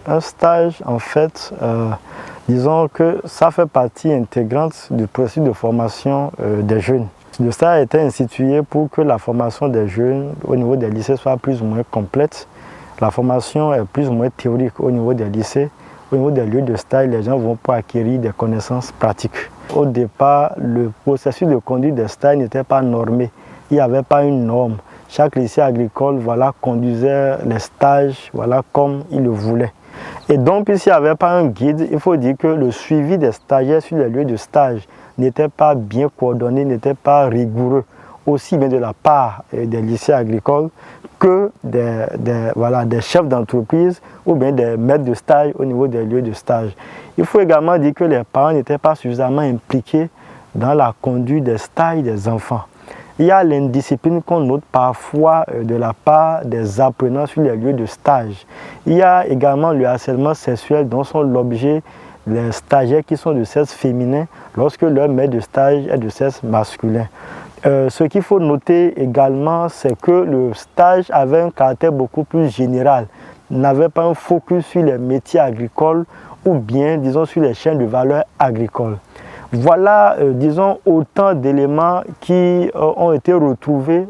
Un stage, en fait, disons que ça fait partie intégrante du processus de formation des jeunes. Le stage a été institué pour que la formation des jeunes au niveau des lycées soit plus ou moins complète. La formation est plus ou moins théorique au niveau des lycées. Au niveau des lieux de stage, les gens vont pouvoir acquérir des connaissances pratiques. Au départ, le processus de conduite des stages n'était pas normé. Il n'y avait pas une norme. Chaque lycée agricole conduisait les stages comme il le voulait. Et donc, puisqu'il n'y avait pas un guide, il faut dire que le suivi des stagiaires sur les lieux de stage n'était pas bien coordonné, n'était pas rigoureux, aussi bien de la part des lycées agricoles que des chefs d'entreprise ou bien des maîtres de stage au niveau des lieux de stage. Il faut également dire que les parents n'étaient pas suffisamment impliqués dans la conduite des stages des enfants. Il y a l'indiscipline qu'on note parfois de la part des apprenants sur les lieux de stage. Il y a également le harcèlement sexuel dont sont l'objet les stagiaires qui sont de sexe féminin lorsque leur maître de stage est de sexe masculin. Ce qu'il faut noter également, c'est que le stage avait un caractère beaucoup plus général, n'avait pas un focus sur les métiers agricoles ou bien, disons, sur les chaînes de valeur agricoles. Voilà, disons, autant d'éléments qui ont été retrouvés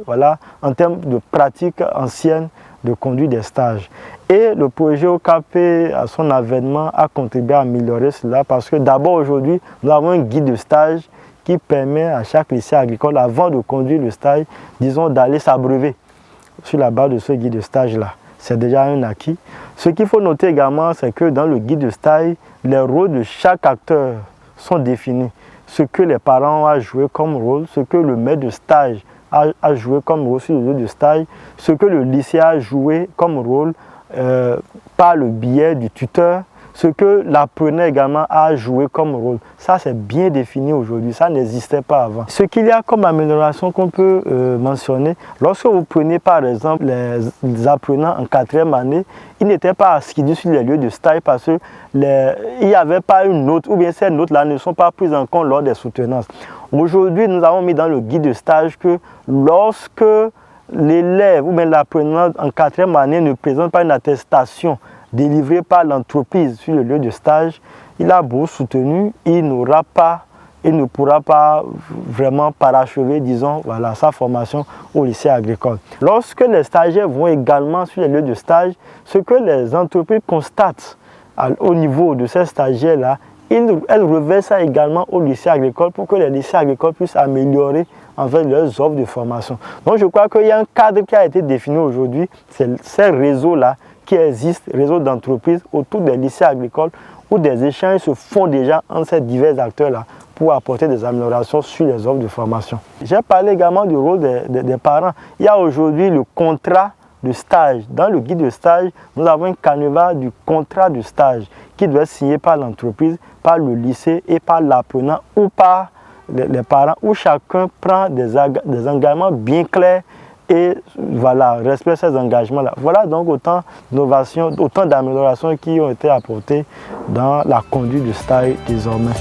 en termes de pratiques anciennes de conduite des stages. Et le projet OKP, à son avènement, a contribué à améliorer cela parce que d'abord aujourd'hui, nous avons un guide de stage qui permet à chaque lycée agricole, avant de conduire le stage, disons, d'aller s'abreuver sur la base de ce guide de stage-là. C'est déjà un acquis. Ce qu'il faut noter également, c'est que dans le guide de stage, les rôles de chaque acteur sont définis. Ce que les parents ont à jouer comme rôle, ce que le maître de stage a joué comme rôle sur le lieu de stage, ce que le lycée a joué comme rôle par le biais du tuteur, ce que l'apprenant également a joué comme rôle. Ça, c'est bien défini aujourd'hui, ça n'existait pas avant. Ce qu'il y a comme amélioration qu'on peut mentionner, lorsque vous prenez par exemple les apprenants en 4e année, ils n'étaient pas assidus sur les lieux de stage parce qu'il n'y avait pas une note, ou bien ces notes-là ne sont pas prises en compte lors des soutenances. Aujourd'hui, nous avons mis dans le guide de stage que lorsque l'élève ou bien l'apprenant en 4e année ne présente pas une attestation délivré par l'entreprise sur le lieu de stage, il a beau soutenu, il ne pourra pas vraiment parachever, disons, sa formation au lycée agricole. Lorsque les stagiaires vont également sur les lieux de stage, ce que les entreprises constatent au niveau de ces stagiaires-là, elles reversent ça également au lycée agricole pour que les lycées agricoles puissent améliorer en fait leurs offres de formation. Donc je crois qu'il y a un cadre qui a été défini aujourd'hui, c'est ces réseaux-là qui existent, réseaux d'entreprises autour des lycées agricoles où des échanges se font déjà entre ces divers acteurs-là pour apporter des améliorations sur les offres de formation. J'ai parlé également du rôle des parents. Il y a aujourd'hui le contrat de stage. Dans le guide de stage, nous avons un canevas du contrat de stage qui doit être signé par l'entreprise, par le lycée et par l'apprenant ou par les parents, où chacun prend des engagements bien clairs et respecte ces engagements-là. Voilà donc autant d'innovations, autant d'améliorations qui ont été apportées dans la conduite du stage désormais.